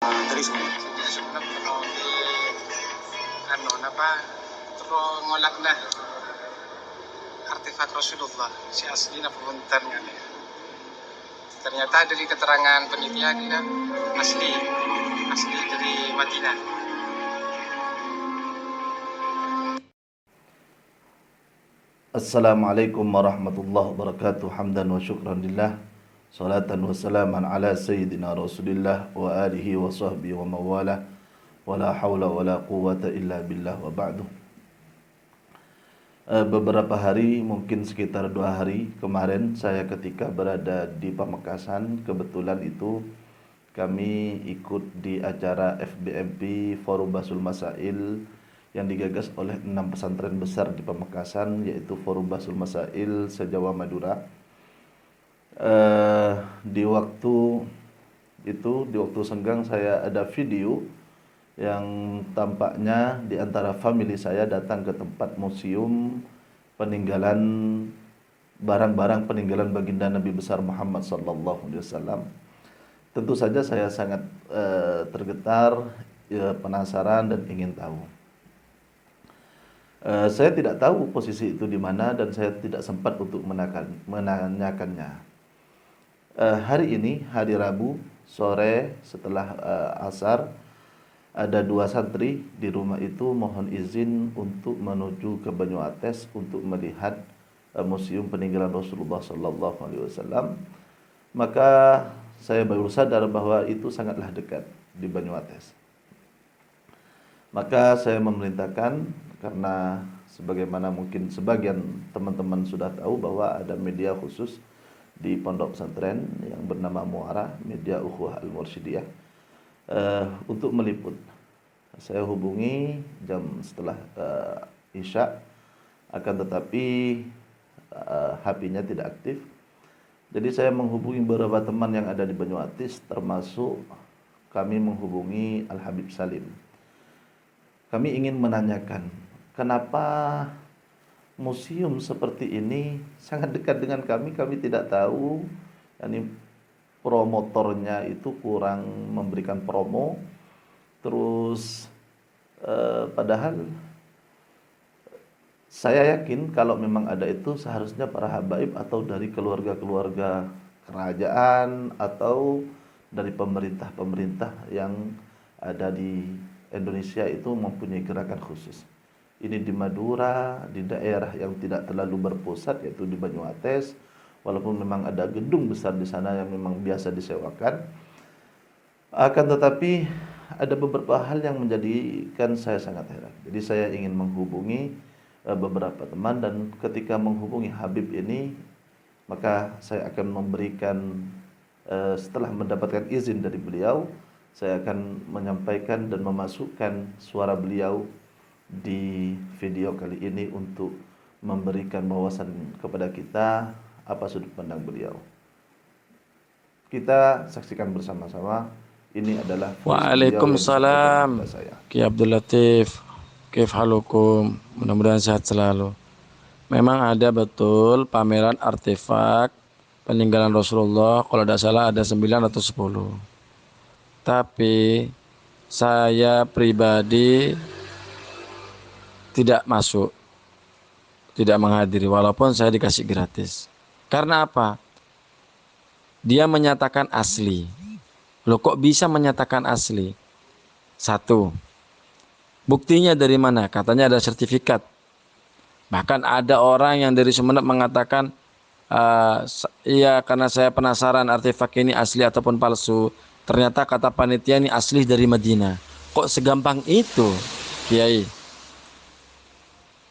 Dari sebelum kalau di ano napa terus ngolak na artefak Rasulullah si asli na pumuntan nga niya. Ternyata dari keterangan penitia kita asli dari Madinah. Assalamualaikum warahmatullahi wabarakatuh. Hamdan wa syukran lillah. Salatan wa salaman ala sayyidina Rasulillah wa alihi wa sahbihi wa mawalah. Wa la hawla wa la quwata illa billah wa ba'du. Beberapa hari, mungkin sekitar 2 hari kemarin, saya ketika berada di Pamekasan, kebetulan itu kami ikut di acara FBMP Forum Basul Masail yang digagas oleh 6 pesantren besar di Pamekasan, yaitu Forum Basul Masail se-Jawa Madura. Di waktu senggang saya ada video yang tampaknya di antara family saya datang ke tempat museum peninggalan barang-barang peninggalan baginda Nabi besar Muhammad sallallahu alaihi wasallam. Tentu saja saya sangat tergetar, penasaran dan ingin tahu. Saya tidak tahu posisi itu di mana dan saya tidak sempat untuk menanyakannya. Hari ini, hari Rabu sore setelah asar, ada 2 santri di rumah itu mohon izin untuk menuju ke Banyuates untuk melihat museum peninggalan Rasulullah sallallahu alaihi wasallam. Maka saya baru sadar bahwa itu sangatlah dekat di Banyuates. Maka saya memerintahkan, karena sebagaimana mungkin sebagian teman-teman sudah tahu bahwa ada media khusus di pondok pesantren yang bernama Muara, Media Ukhuwah Al-Mursyidiyah, untuk meliput. Saya hubungi jam setelah Isya, akan tetapi HP-nya tidak aktif. Jadi saya menghubungi beberapa teman yang ada di Banyuatis, termasuk kami menghubungi Al-Habib Salim. Kami ingin menanyakan, kenapa museum seperti ini sangat dekat dengan kami tidak tahu. Ini promotornya itu kurang memberikan promo. Terus padahal saya yakin kalau memang ada itu seharusnya para habaib atau dari keluarga-keluarga kerajaan atau dari pemerintah-pemerintah yang ada di Indonesia itu mempunyai gerakan khusus. Ini di Madura, di daerah yang tidak terlalu berpusat, yaitu di Banyuates. Walaupun memang ada gedung besar di sana yang memang biasa disewakan, akan tetapi ada beberapa hal yang menjadikan saya sangat heran. Jadi saya ingin menghubungi beberapa teman, dan ketika menghubungi Habib ini, maka saya akan memberikan, setelah mendapatkan izin dari beliau, saya akan menyampaikan dan memasukkan suara beliau di video kali ini untuk memberikan wawasan kepada kita apa sudut pandang beliau. Kita saksikan bersama-sama. Ini adalah Waalaikumsalam Ki Abdul Latif, Kif halukum, mudah-mudahan sehat selalu. Memang ada betul pameran artefak peninggalan Rasulullah, kalau tidak salah ada 9 atau 10. Tapi saya pribadi tidak masuk, tidak menghadiri, walaupun saya dikasih gratis. Karena apa? Dia menyatakan asli. Loh, kok bisa menyatakan asli? 1, buktinya dari mana? Katanya ada sertifikat. Bahkan ada orang yang dari Sumeneb mengatakan, iya karena saya penasaran artefak ini asli ataupun palsu. Ternyata kata panitia ini asli dari Madinah. Kok segampang itu, Kiai?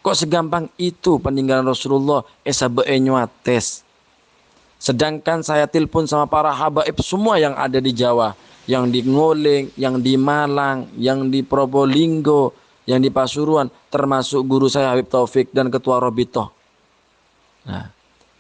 Kok segampang itu peninggalan Rasulullah Nyuates? Sedangkan saya telepon sama para habaib semua yang ada di Jawa, yang di Ngoling, yang di Malang, yang di Probolinggo, yang di Pasuruan, termasuk guru saya Habib Taufik dan ketua Robitoh. Nah,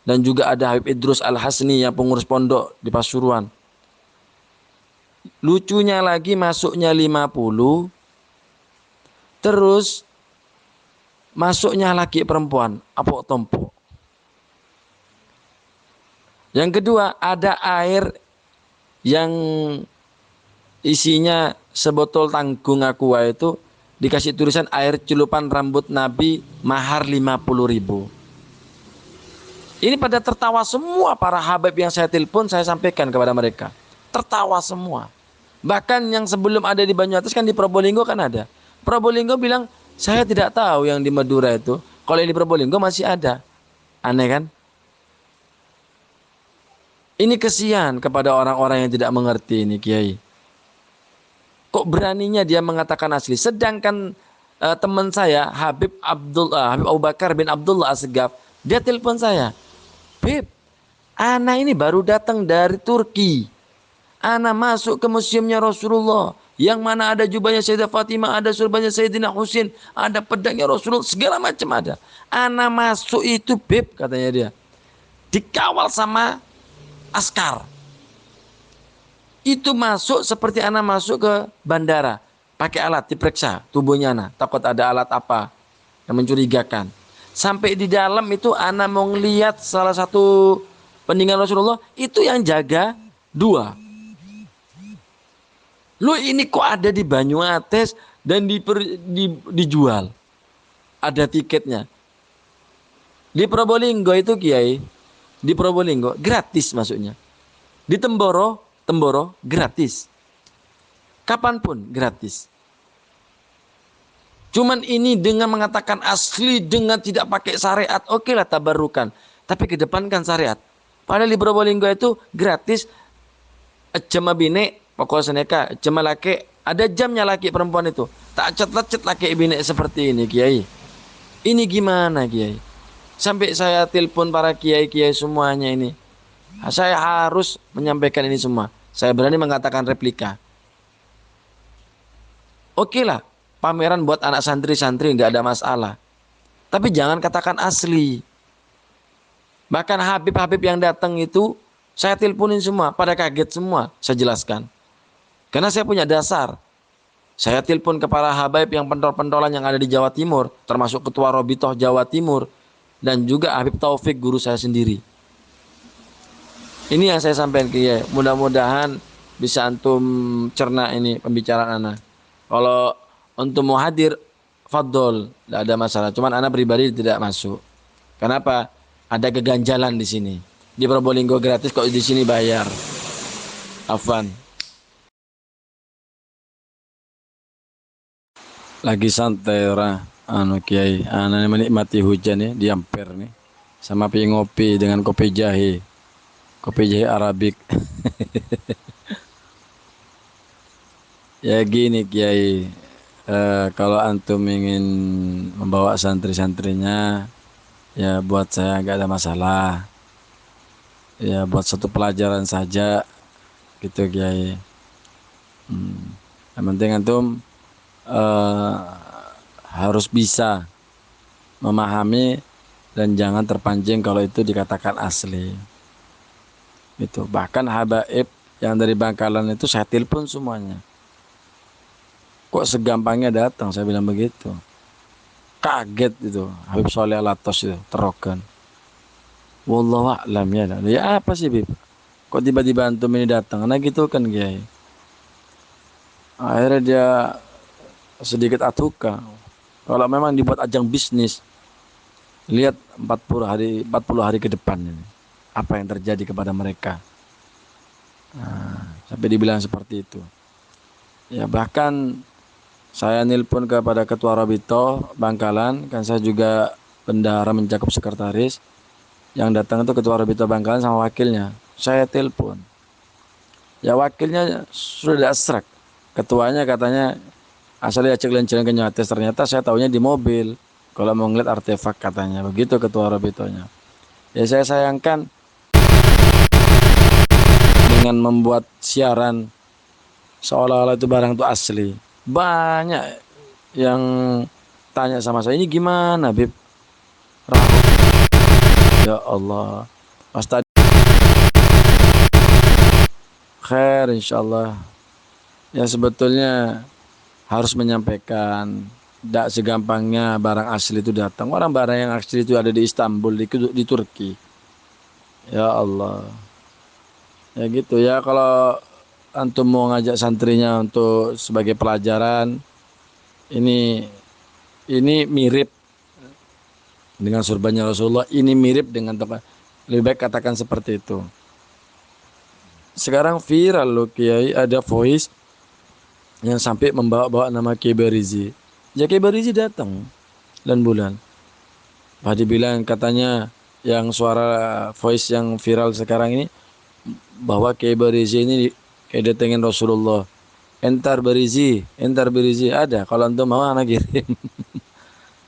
dan juga ada Habib Idrus Al-Hasni yang pengurus pondok di Pasuruan. Lucunya lagi masuknya 50, terus masuknya laki perempuan, apok tompo. Yang kedua, ada air yang isinya sebotol tanggung aqua itu dikasih tulisan air celupan rambut Nabi mahar 50.000. Ini pada tertawa semua para habib yang saya telepon, saya sampaikan kepada mereka. Tertawa semua. Bahkan yang sebelum ada di Banyuates kan di Probolinggo kan ada. Probolinggo bilang, saya tidak tahu yang di Madura itu. Kalau yang di Probolinggo masih ada. Aneh kan? Ini kesian kepada orang-orang yang tidak mengerti ini, Kiai. Kok beraninya dia mengatakan asli? Sedangkan teman saya, Habib Abu Bakar bin Abdullah Asgaf, dia telepon saya. Beb, ana ini baru datang dari Turki. Ana masuk ke museumnya Rasulullah. Yang mana ada jubahnya Sayyidah Fatimah, ada surbannya Sayyidina Husain, ada pedangnya Rasulullah, segala macam ada. Ana masuk itu, Beb, katanya dia. Dikawal sama askar. Itu masuk seperti ana masuk ke bandara. Pakai alat, diperiksa tubuhnya ana. Takut ada alat apa yang mencurigakan. Sampai di dalam itu ana mau ngeliat salah satu peninggalan Rasulullah. Itu yang jaga 2. Lu ini kok ada di Banyuates dan dijual. Ada tiketnya. Di Probolinggo itu Kiai. Di Probolinggo gratis masuknya. Di Temboro gratis. Kapanpun gratis. Cuman ini dengan mengatakan asli dengan tidak pakai syariat. Oke lah tabarukan. Tapi kedepankan syariat. Padahal di Probolinggo itu gratis. Cuma bine. Pokoknya seneka. Cuma laki. Ada jamnya laki perempuan itu. Tak cet-cet laki bine seperti ini Kiai. Ini gimana Kiai? Sampai saya telepon para kiai-kiai semuanya ini. Saya harus menyampaikan ini semua. Saya berani mengatakan replika. Oke lah, pameran buat anak santri-santri nggak ada masalah. Tapi jangan katakan asli. Bahkan Habib-Habib yang datang itu, saya teleponin semua, pada kaget semua, saya jelaskan. Karena saya punya dasar. Saya telepon ke para Habib yang pentol-pentolan yang ada di Jawa Timur, termasuk Ketua Robitoh Jawa Timur, dan juga Habib Taufik, guru saya sendiri. Ini yang saya sampaikan ke Kiai. Mudah-mudahan bisa antum cerna ini pembicaraan ana. Kalau untuk mau hadir, fadol, tidak ada masalah. Cuman ana pribadi tidak masuk. Kenapa? Ada keganjalan di sini. Di Probolinggo gratis, kok di sini bayar. Afwan. Lagi santai orang Kiai. Ana menikmati hujan ya di Ampere nih. Sama pi ngopi dengan kopi jahe. Kopi jahe Arabik. Ya gini Kiai, kalau antum ingin membawa santri-santrinya, ya buat saya nggak ada masalah. Ya buat satu pelajaran saja, gitu Kiai. Yang penting antum harus bisa memahami dan jangan terpancing kalau itu dikatakan asli. Itu bahkan habaib yang dari Bangkalan itu saya telepon semuanya. Kok segampangnya datang, saya bilang begitu. Kaget itu Habib Soleh Alatos itu, terogan. Wallahu a'lam ya. Ya apa sih Bib? Kok tiba-tiba antum ini datang? Nah gitu kan Kiai. Akhirnya dia sedikit atuka. Kalau memang dibuat ajang bisnis, lihat 40 hari ke depan ini. Apa yang terjadi kepada mereka. Sampai dibilang seperti itu. Ya bahkan saya nelpon kepada Ketua Rabito Bangkalan, kan saya juga bendahara mencakup sekretaris. Yang datang itu Ketua Rabito Bangkalan sama wakilnya. Saya telepon. Ya wakilnya sudah asrak. Ketuanya katanya asalnya cek lenceran ke Nyates, ternyata saya tahunya di mobil. Kalau mau ngeliat artefak katanya, begitu Ketua Rabitonya. Ya saya sayangkan dengan membuat siaran seolah-olah itu barang itu asli. Banyak yang tanya sama saya, ini gimana Bib? Ya Allah, Mas tadi khair insyaallah. Ya sebetulnya harus menyampaikan, tidak segampangnya barang asli itu datang. Orang barang yang asli itu ada di Istanbul, di Turki. Ya Allah. Ya gitu ya, kalau antum mau ngajak santrinya untuk sebagai pelajaran, ini mirip dengan surbannya Rasulullah, ini mirip dengan tempat. Lebih baik katakan seperti itu. Sekarang viral loh Kiai, ada voice yang sampai membawa-bawa nama Kiai Barizi. Ya Kiai Barizi datang dan bulan. Pak dibilang katanya yang suara voice yang viral sekarang ini bahwa Kiai Barizi ini kayak datengin Rasulullah. Entar Barizi ada. Kalau antum mau anak kirim.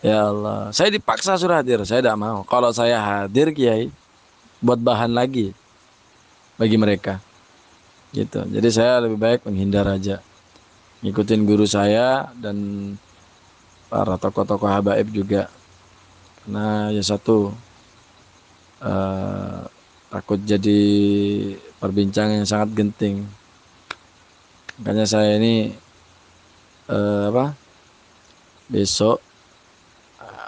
Ya Allah, saya dipaksa suruh hadir, saya tidak mau. Kalau saya hadir Kiai, buat bahan lagi bagi mereka. Gitu. Jadi saya lebih baik menghindar aja. Ngikutin guru saya dan para tokoh-tokoh habaib juga. Karena ya satu, takut jadi perbincangan yang sangat genting. Makanya saya ini besok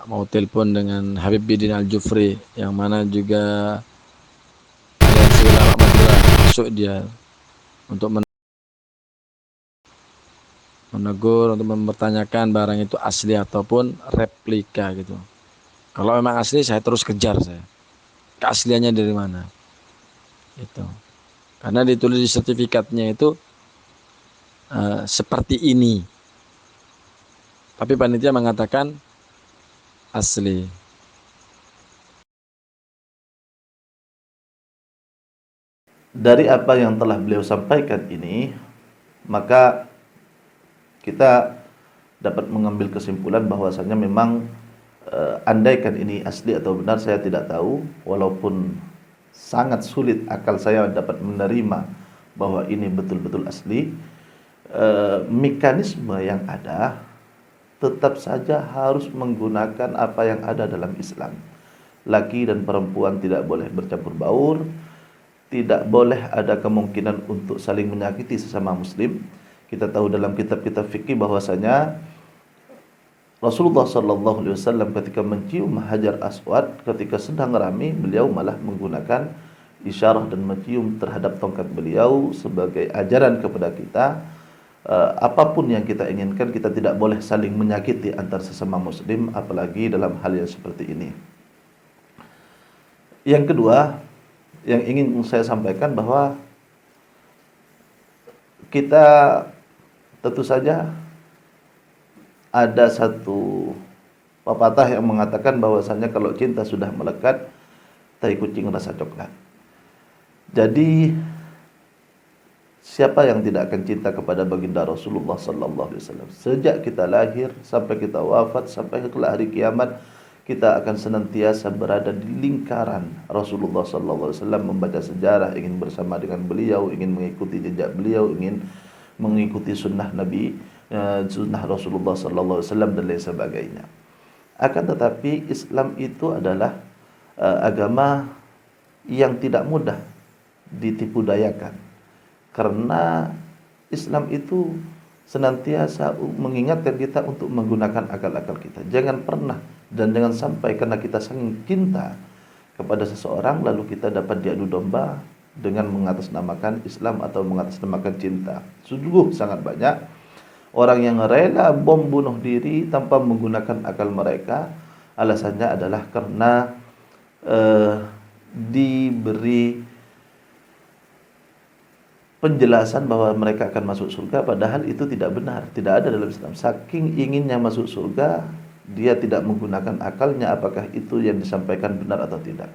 mau telepon dengan Habib Bidin Al-Jufri, yang mana juga aliansi ulama Madura, masuk dia untuk menegur, untuk mempertanyakan barang itu asli ataupun replika gitu. Kalau memang asli saya terus kejar saya. Keasliannya dari mana? Itu. Karena ditulis di sertifikatnya itu seperti ini. Tapi panitia mengatakan asli. Dari apa yang telah beliau sampaikan ini, maka kita dapat mengambil kesimpulan bahwasanya memang andaikan ini asli atau benar saya tidak tahu, walaupun sangat sulit akal saya dapat menerima bahwa ini betul-betul asli. Mekanisme yang ada tetap saja harus menggunakan apa yang ada dalam Islam. Laki dan perempuan tidak boleh bercampur baur, tidak boleh ada kemungkinan untuk saling menyakiti sesama muslim. Kita tahu dalam kitab-kitab fikih bahwasanya Rasulullah SAW ketika mencium Hajar Aswad ketika sedang rami, beliau malah menggunakan isyarah dan mencium terhadap tongkat beliau sebagai ajaran kepada kita. Apapun yang kita inginkan, kita tidak boleh saling menyakiti antar sesama muslim, apalagi dalam hal yang seperti ini. Yang kedua yang ingin saya sampaikan bahwa kita tentu saja ada satu pepatah yang mengatakan bahwasanya kalau cinta sudah melekat, tai kucing rasa coklat. Jadi siapa yang tidak akan cinta kepada baginda Rasulullah sallallahu alaihi wasallam? Sejak kita lahir sampai kita wafat, sampai ke hari kiamat, kita akan senantiasa berada di lingkaran Rasulullah sallallahu alaihi wasallam, membaca sejarah, ingin bersama dengan beliau, ingin mengikuti jejak beliau, ingin mengikuti sunnah Nabi, sunnah Rasulullah sallallahu alaihi wasallam dan lain sebagainya. Akan tetapi Islam itu adalah agama yang tidak mudah ditipu dayakan. Karena Islam itu senantiasa mengingatkan kita untuk menggunakan akal-akal kita. Jangan pernah dan jangan sampai karena kita saking cinta kepada seseorang lalu kita dapat diadu domba dengan mengatasnamakan Islam atau mengatasnamakan cinta. Sungguh sangat banyak orang yang rela bom bunuh diri tanpa menggunakan akal mereka. Alasannya adalah karena diberi penjelasan bahwa mereka akan masuk surga, padahal itu tidak benar, tidak ada dalam Islam. Saking inginnya masuk surga, dia tidak menggunakan akalnya apakah itu yang disampaikan benar atau tidak.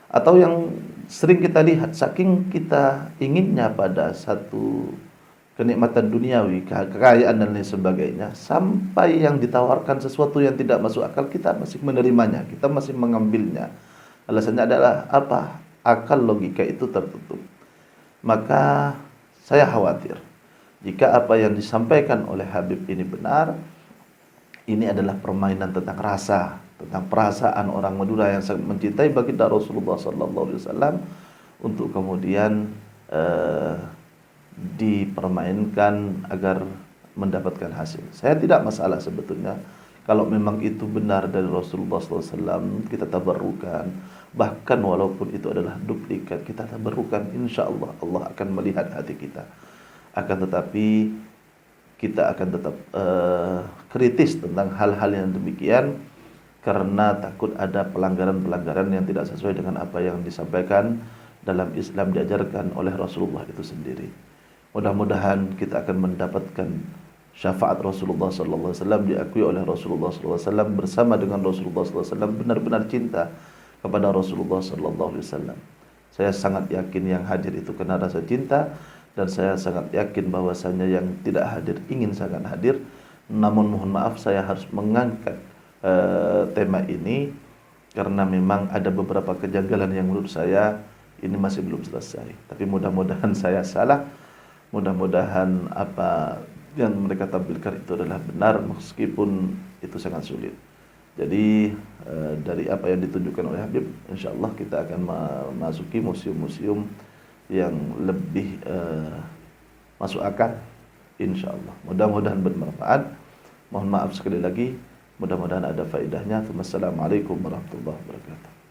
Atau yang sering kita lihat, saking kita inginnya pada satu kenikmatan duniawi, kekayaan dan lain sebagainya, sampai yang ditawarkan sesuatu yang tidak masuk akal, kita masih menerimanya, kita masih mengambilnya. Alasannya adalah apa? Akal logika itu tertutup. Maka saya khawatir jika apa yang disampaikan oleh Habib ini benar, ini adalah permainan tentang rasa, tentang perasaan orang Madura yang sangat mencintai baginda Rasulullah SAW untuk kemudian dipermainkan agar mendapatkan hasil. Saya tidak masalah sebetulnya kalau memang itu benar dari Rasulullah SAW, kita tabarrukan. Bahkan walaupun itu adalah duplikat, kita tabarrukan, insya Allah Allah akan melihat hati kita. akan tetapi kita akan tetap kritis tentang hal-hal yang demikian karena takut ada pelanggaran-pelanggaran yang tidak sesuai dengan apa yang disampaikan dalam Islam diajarkan oleh Rasulullah itu sendiri. Mudah-mudahan kita akan mendapatkan syafaat Rasulullah sallallahu alaihi wasallam, diakui oleh Rasulullah sallallahu alaihi wasallam, bersama dengan Rasulullah sallallahu alaihi wasallam benar-benar cinta kepada Rasulullah sallallahu alaihi wasallam. Saya sangat yakin yang hadir itu karena rasa cinta, dan saya sangat yakin bahwasanya yang tidak hadir ingin sangat hadir. Namun mohon maaf saya harus mengangkat tema ini karena memang ada beberapa kejanggalan yang menurut saya ini masih belum selesai. Tapi mudah-mudahan saya salah. Mudah-mudahan apa yang mereka tampilkan itu adalah benar meskipun itu sangat sulit. Jadi dari apa yang ditunjukkan oleh Habib, insyaallah kita akan memasuki museum-museum yang lebih masuk akal, insyaallah. Mudah-mudahan bermanfaat. Mohon maaf sekali lagi. Mudah-mudahan ada faedahnya. Wassalamualaikum warahmatullahi wabarakatuh.